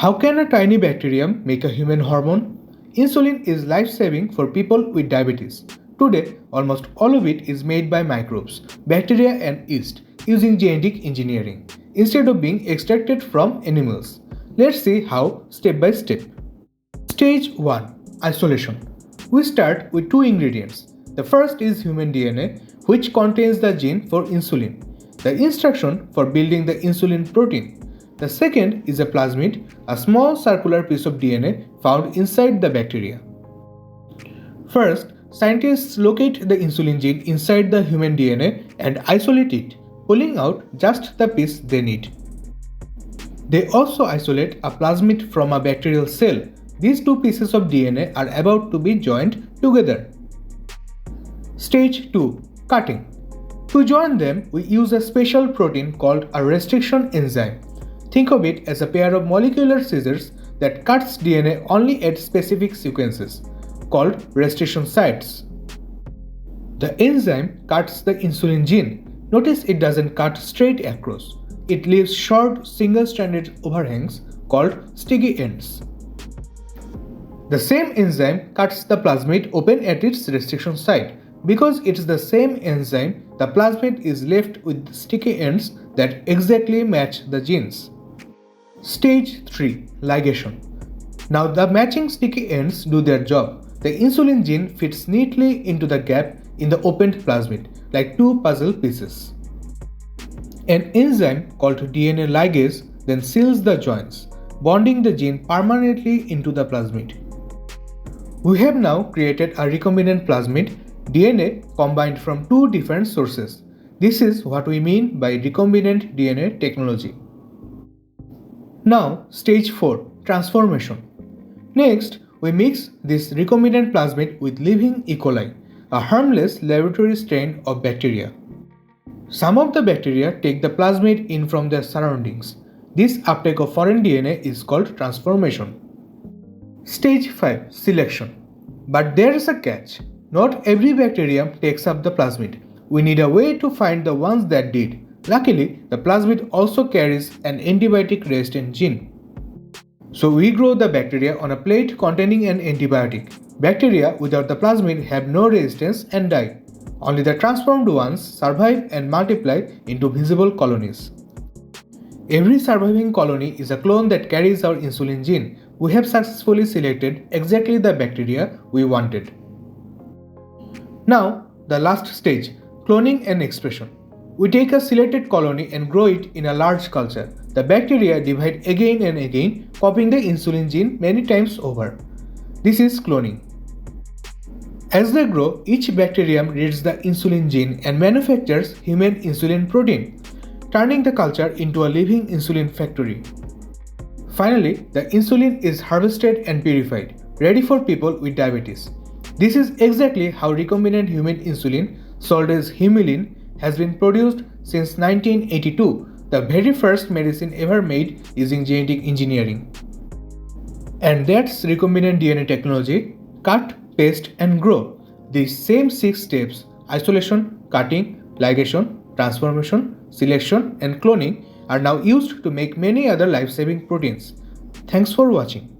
How can a tiny bacterium make a human hormone? Insulin is life-saving for people with diabetes. Today, almost all of it is made by microbes, bacteria and yeast using genetic engineering instead of being extracted from animals. Let's see how step by step. Stage 1. Isolation. We start with two ingredients. The first is human DNA, which contains the gene for insulin, the instruction for building the insulin protein. The second is a plasmid, a small circular piece of DNA found inside the bacteria. First, scientists locate the insulin gene inside the human DNA and isolate it, pulling out just the piece they need. They also isolate a plasmid from a bacterial cell. These two pieces of DNA are about to be joined together. Stage 2. Cutting. To join them, we use a special protein called a restriction enzyme. Think of it as a pair of molecular scissors that cuts DNA only at specific sequences, called restriction sites. The enzyme cuts the insulin gene. Notice it doesn't cut straight across. It leaves short single-stranded overhangs called sticky ends. The same enzyme cuts the plasmid open at its restriction site. Because it's the same enzyme, the plasmid is left with sticky ends that exactly match the genes. Stage 3. Ligation. Now the matching sticky ends do their job. The insulin gene fits neatly into the gap in the opened plasmid, like two puzzle pieces. An enzyme called DNA ligase then seals the joints, bonding the gene permanently into the plasmid. We have now created a recombinant plasmid, DNA combined from two different sources. This is what we mean by recombinant DNA technology. Now, stage 4. Transformation. Next, we mix this recombinant plasmid with living E. coli, a harmless laboratory strain of bacteria. Some of the bacteria take the plasmid in from their surroundings. This uptake of foreign DNA is called transformation. Stage 5. Selection. But there is a catch. Not every bacterium takes up the plasmid. We need a way to find the ones that did. Luckily, the plasmid also carries an antibiotic-resistant gene. So we grow the bacteria on a plate containing an antibiotic. Bacteria without the plasmid have no resistance and die. Only the transformed ones survive and multiply into visible colonies. Every surviving colony is a clone that carries our insulin gene. We have successfully selected exactly the bacteria we wanted. Now, the last stage, cloning and expression. We take a selected colony and grow it in a large culture. The bacteria divide again and again, copying the insulin gene many times over. This is cloning. As they grow, each bacterium reads the insulin gene and manufactures human insulin protein, turning the culture into a living insulin factory. Finally, the insulin is harvested and purified, ready for people with diabetes. This is exactly how recombinant human insulin, sold as Humulin, has been produced since 1982, the very first medicine ever made using genetic engineering. And that's recombinant DNA technology: cut, paste and grow. These same 6 steps, isolation, cutting, ligation, transformation, selection and cloning, are now used to make many other life-saving proteins. Thanks for watching.